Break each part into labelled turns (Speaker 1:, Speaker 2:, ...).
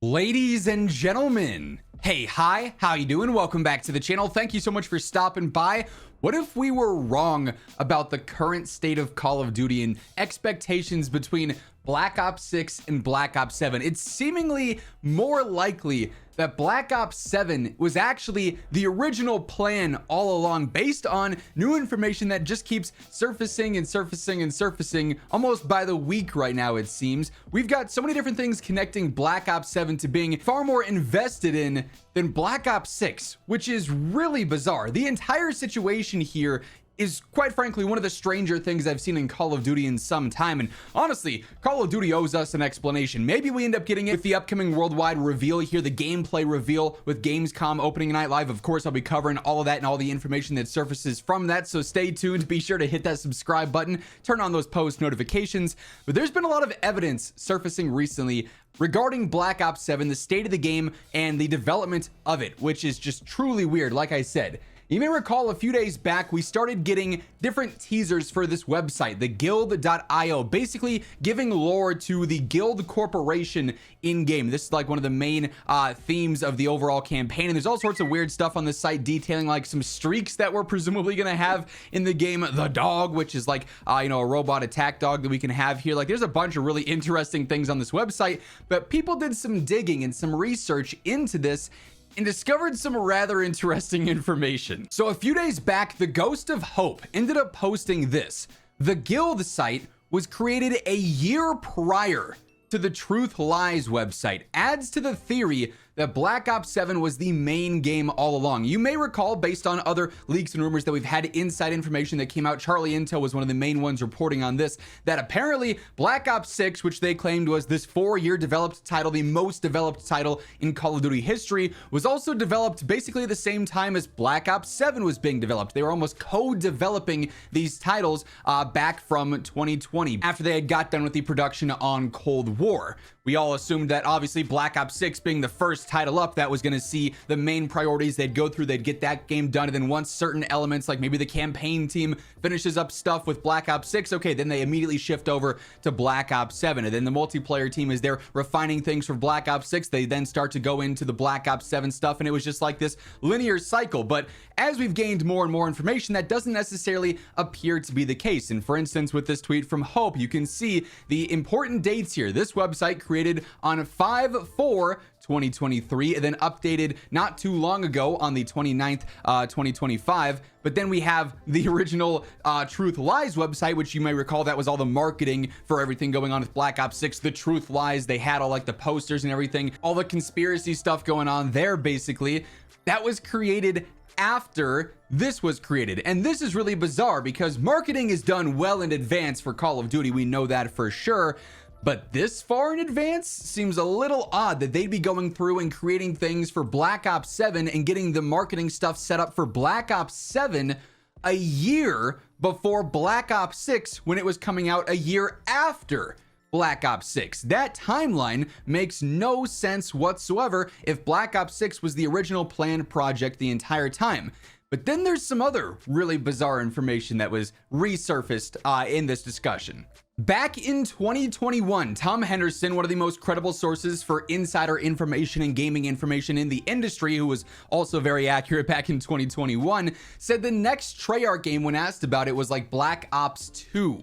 Speaker 1: Ladies and gentlemen, hey, hi, how you doing? Welcome back to the channel. Thank you so much for stopping by. What if we were wrong about the current state of Call of Duty and expectations between Black Ops 6 and Black Ops 7? It's seemingly more likely that Black Ops 7 was actually the original plan all along, based on new information that just keeps surfacing and surfacing and surfacing almost by the week right now, it seems. We've got so many different things connecting Black Ops 7 to being far more invested in than Black Ops 6, which is really bizarre. The entire situation here is, quite frankly, one of the stranger things I've seen in Call of Duty in some time. And honestly, Call of Duty owes us an explanation. Maybe we end up getting it with the upcoming worldwide reveal here, the gameplay reveal with Gamescom opening night live. Of course, I'll be covering all of that and all the information that surfaces from that, so stay tuned. Be sure to hit that subscribe button, turn on those post notifications. But there's been a lot of evidence surfacing recently regarding Black Ops 7, the state of the game and the development of it, which is just truly weird. Like I said, you may recall a few days back, we started getting different teasers for this website, the guild.io, basically giving lore to the Guild Corporation in-game. This is like one of the main themes of the overall campaign, and there's all sorts of weird stuff on this site detailing like some streaks that we're presumably going to have in the game. The dog, which is like, a robot attack dog that we can have here. Like, there's a bunch of really interesting things on this website, but people did some digging and some research into this and discovered some rather interesting information. So a few days back, the Ghost of Hope ended up posting this. The Guild site was created a year prior to the Truth Lies website. Adds to the theory that Black Ops 7 was the main game all along. You may recall, based on other leaks and rumors that we've had, inside information that came out, Charlie Intel was one of the main ones reporting on this, that apparently Black Ops 6, which they claimed was this 4-year developed title, the most developed title in Call of Duty history, was also developed basically at the same time as Black Ops 7 was being developed. They were almost co-developing these titles back from 2020, after they had got done with the production on Cold War. We all assumed that obviously Black Ops 6 being the first title up, that was going to see the main priorities they'd go through, they'd get that game done, and then once certain elements like maybe the campaign team finishes up stuff with Black Ops 6, okay, then they immediately shift over to Black Ops 7, and then the multiplayer team, is they're refining things for Black Ops 6, they then start to go into the Black Ops 7 stuff, and it was just like this linear cycle. But as we've gained more and more information, that doesn't necessarily appear to be the case. And for instance, with this tweet from Hope, you can see the important dates here. This website created on 5/4/2023, and then updated not too long ago on the 29th, 2025. But then we have the original Truth Lies website, which you may recall, that was all the marketing for everything going on with Black Ops 6. The Truth Lies, they had all like the posters and everything, all the conspiracy stuff going on there, basically. That was created after this was created. And this is really bizarre because marketing is done well in advance for Call of Duty. We know that for sure. But this far in advance seems a little odd that they'd be going through and creating things for Black Ops 7 and getting the marketing stuff set up for Black Ops 7 a year before Black Ops 6, when it was coming out a year after Black Ops 6. That timeline makes no sense whatsoever if Black Ops 6 was the original planned project the entire time. But then there's some other really bizarre information that was resurfaced in this discussion. Back in 2021, Tom Henderson, one of the most credible sources for insider information and gaming information in the industry, who was also very accurate back in 2021, said the next Treyarch game, when asked about it, was like Black Ops 2.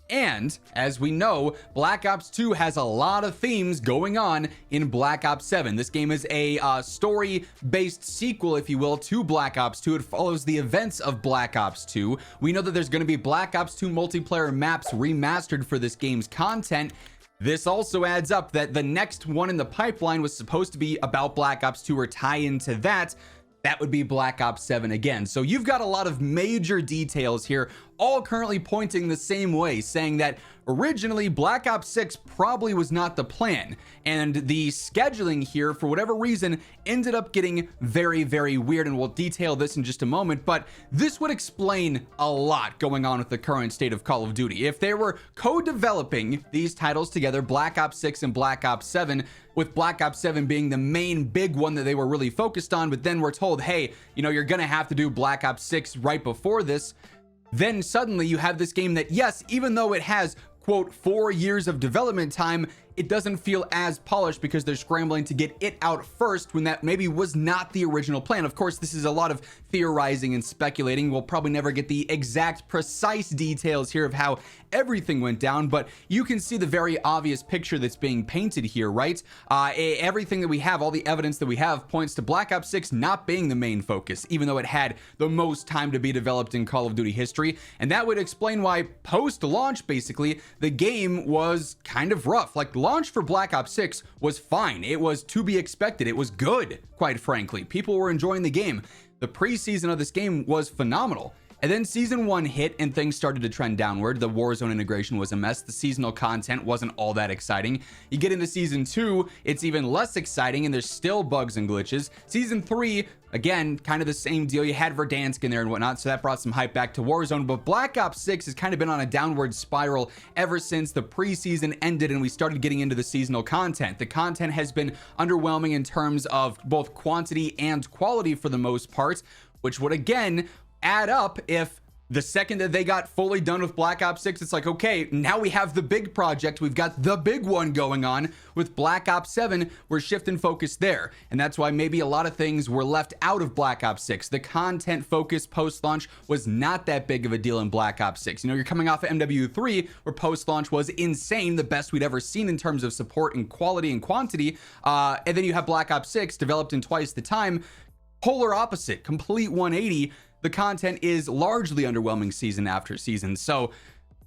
Speaker 1: And as we know, Black Ops 2 has a lot of themes going on in Black Ops 7. This game is a story-based sequel, if you will, to Black Ops 2. It follows the events of Black Ops 2. We know that there's going to be Black Ops 2 multiplayer maps remastered for this game's content. This also adds up that the next one in the pipeline was supposed to be about Black Ops 2 or tie into that. That would be Black Ops 7 again. So you've got a lot of major details here, all currently pointing the same way, saying that originally Black Ops 6 probably was not the plan, and the scheduling here, for whatever reason, ended up getting very, very weird, and we'll detail this in just a moment. But this would explain a lot going on with the current state of Call of Duty. If they were co-developing these titles together, Black Ops 6 and Black Ops 7, with Black Ops 7 being the main big one that they were really focused on, but then we're told, hey, you're gonna have to do Black Ops 6 right before this, then suddenly you have this game that, yes, even though it has quote 4 years of development time, it doesn't feel as polished because they're scrambling to get it out first when that maybe was not the original plan. Of course, this is a lot of theorizing and speculating. We'll probably never get the exact precise details here of how everything went down, but you can see the very obvious picture that's being painted here, right? Everything that we have, all the evidence that we have, points to Black Ops 6 not being the main focus, even though it had the most time to be developed in Call of Duty history. And that would explain why post-launch, basically, the game was kind of rough. Like, launch for Black Ops 6 was fine. It was to be expected. It was good, quite frankly. People were enjoying the game. The preseason of this game was phenomenal. And then season 1 hit and things started to trend downward. The Warzone integration was a mess. The seasonal content wasn't all that exciting. You get into season 2, it's even less exciting and there's still bugs and glitches. Season 3, again, kind of the same deal. You had Verdansk in there and whatnot, so that brought some hype back to Warzone. But Black Ops 6 has kind of been on a downward spiral ever since the preseason ended and we started getting into the seasonal content. The content has been underwhelming in terms of both quantity and quality for the most part, which would again add up if the second that they got fully done with Black Ops 6, it's like, okay, now we have the big project. We've got the big one going on with Black Ops 7. We're shifting focus there. And that's why maybe a lot of things were left out of Black Ops 6. The content focus post-launch was not that big of a deal in Black Ops 6. You know, you're coming off of MW3, where post-launch was insane, the best we'd ever seen in terms of support and quality and quantity. And then you have Black Ops 6 developed in twice the time. Polar opposite, complete 180. The content is largely underwhelming season after season. So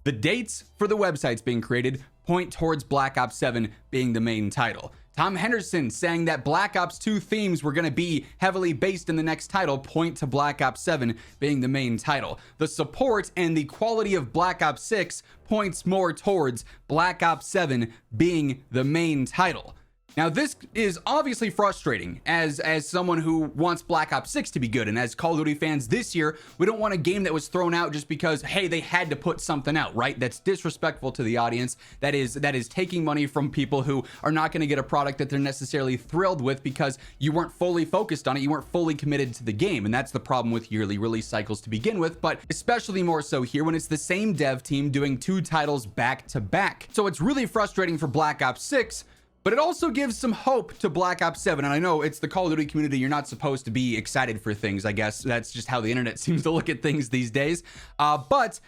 Speaker 1: the dates for the websites being created point towards Black Ops 7 being the main title. Tom Henderson saying that Black Ops 2 themes were going to be heavily based in the next title point to Black Ops 7 being the main title. The support and the quality of Black Ops 6 points more towards Black Ops 7 being the main title. Now, this is obviously frustrating as someone who wants Black Ops 6 to be good. And as Call of Duty fans this year, we don't want a game that was thrown out just because, hey, they had to put something out, right? That's disrespectful to the audience. That is taking money from people who are not going to get a product that they're necessarily thrilled with because you weren't fully focused on it. You weren't fully committed to the game. And that's the problem with yearly release cycles to begin with, but especially more so here when it's the same dev team doing 2 titles back to back. So it's really frustrating for Black Ops 6. But it also gives some hope to Black Ops 7. And I know it's the Call of Duty community. You're not supposed to be excited for things, I guess. That's just how the internet seems to look at things these days. But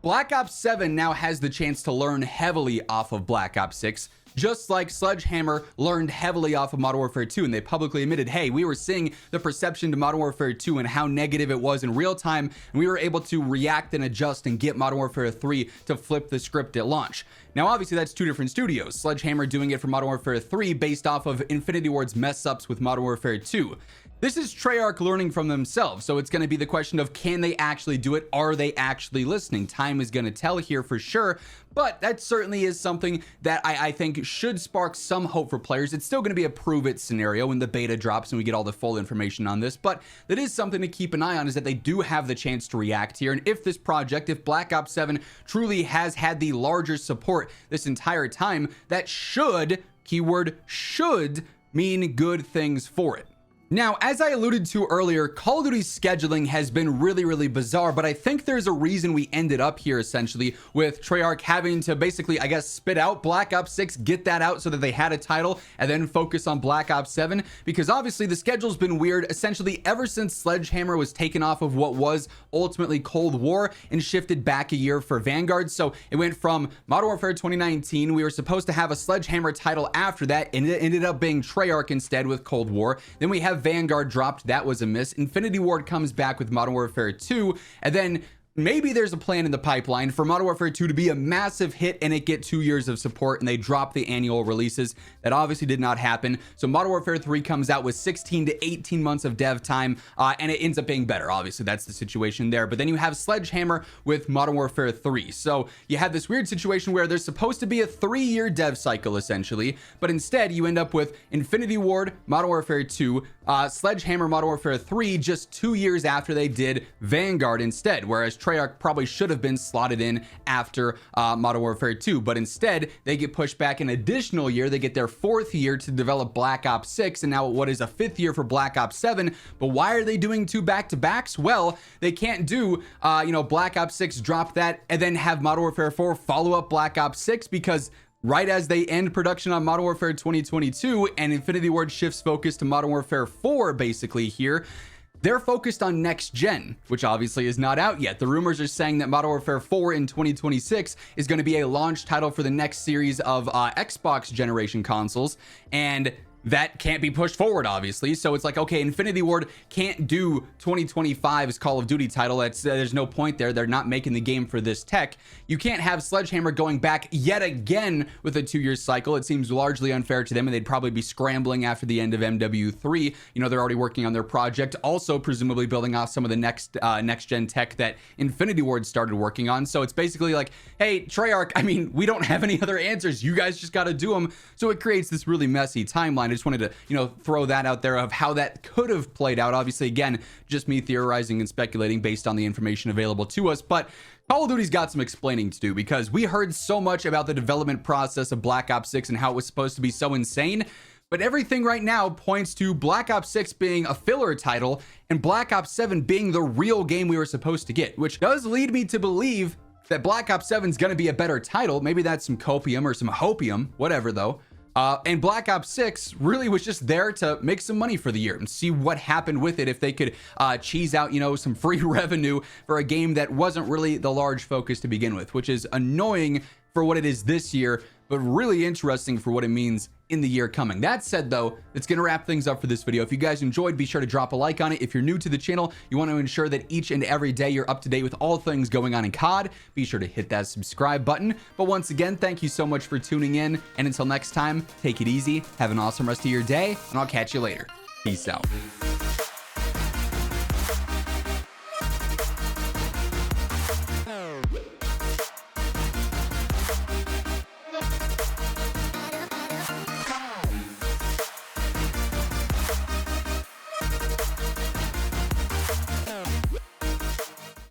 Speaker 1: Black Ops 7 now has the chance to learn heavily off of Black Ops 6. Just like Sledgehammer learned heavily off of Modern Warfare 2, and they publicly admitted, hey, we were seeing the perception to Modern Warfare 2 and how negative it was in real time, and we were able to react and adjust and get Modern Warfare 3 to flip the script at launch. Now, obviously, that's 2 different studios. Sledgehammer doing it for Modern Warfare 3 based off of Infinity Ward's mess-ups with Modern Warfare 2. This is Treyarch learning from themselves, so it's going to be the question of can they actually do it? Are they actually listening? Time is going to tell here for sure, but that certainly is something that I think should spark some hope for players. It's still going to be a prove-it scenario when the beta drops and we get all the full information on this, but that is something to keep an eye on, is that they do have the chance to react here. And if this project, if Black Ops 7 truly has had the larger support this entire time, that should, keyword should, mean good things for it. Now, as I alluded to earlier, Call of Duty's scheduling has been really bizarre, but I think there's a reason we ended up here essentially with Treyarch having to basically, I guess, spit out Black Ops 6, get that out so that they had a title, and then focus on Black Ops 7, because obviously the schedule's been weird essentially ever since Sledgehammer was taken off of what was ultimately Cold War and shifted back a year for Vanguard. So it went from Modern Warfare 2019, we were supposed to have a Sledgehammer title after that, and it ended up being Treyarch instead with Cold War. Then we have Vanguard dropped, that was a miss. Infinity Ward comes back with Modern Warfare 2, and then maybe there's a plan in the pipeline for Modern Warfare 2 to be a massive hit and it get 2 years of support, and they drop the annual releases. That obviously did not happen. So Modern Warfare 3 comes out with 16 to 18 months of dev time, and it ends up being better. Obviously, that's the situation there. But then you have Sledgehammer with Modern Warfare 3. So you have this weird situation where there's supposed to be a 3-year dev cycle, essentially, but instead you end up with Infinity Ward, Modern Warfare 2, Sledgehammer, Modern Warfare 3, just 2 years after they did Vanguard instead, whereas Treyarch probably should have been slotted in after Modern Warfare 2, but instead they get pushed back an additional year. They get their 4th year to develop Black Ops 6, and now what is a 5th year for Black Ops 7. But why are they doing 2 back-to-backs? Well, they can't do Black Ops 6, drop that, and then have Modern Warfare 4 follow up Black Ops 6, because right as they end production on Modern Warfare 2022 and Infinity Ward shifts focus to Modern Warfare 4 basically here, they're focused on next gen, which obviously is not out yet. The rumors are saying that Modern Warfare 4 in 2026 is going to be a launch title for the next series of Xbox generation consoles, and that can't be pushed forward, obviously. So it's like, okay, Infinity Ward can't do 2025's Call of Duty title. There's no point there. They're not making the game for this tech. You can't have Sledgehammer going back yet again with a 2-year cycle. It seems largely unfair to them, and they'd probably be scrambling after the end of MW3. You know, they're already working on their project, also presumably building off some of the next gen tech that Infinity Ward started working on. So it's basically like, hey, Treyarch, I mean, we don't have any other answers. You guys just got to do them. So it creates this really messy timeline. I just wanted to, you know, throw that out there of how that could have played out. Obviously, again, just me theorizing and speculating based on the information available to us, but Call of Duty's got some explaining to do, because we heard so much about the development process of Black Ops 6 and how it was supposed to be so insane, but everything right now points to Black Ops 6 being a filler title and Black Ops 7 being the real game we were supposed to get, which does lead me to believe that Black Ops 7 is going to be a better title. Maybe that's some copium or some hopium, whatever though. And Black Ops 6 really was just there to make some money for the year and see what happened with it, if they could cheese out, you know, some free revenue for a game that wasn't really the large focus to begin with, which is annoying for what it is this year, but really interesting for what it means in the year coming. That said, though, it's going to wrap things up for this video. If you guys enjoyed, be sure to drop a like on it. If you're new to the channel, you want to ensure that each and every day you're up to date with all things going on in COD, be sure to hit that subscribe button. But once again, thank you so much for tuning in. And until next time, take it easy, have an awesome rest of your day, and I'll catch you later. Peace out.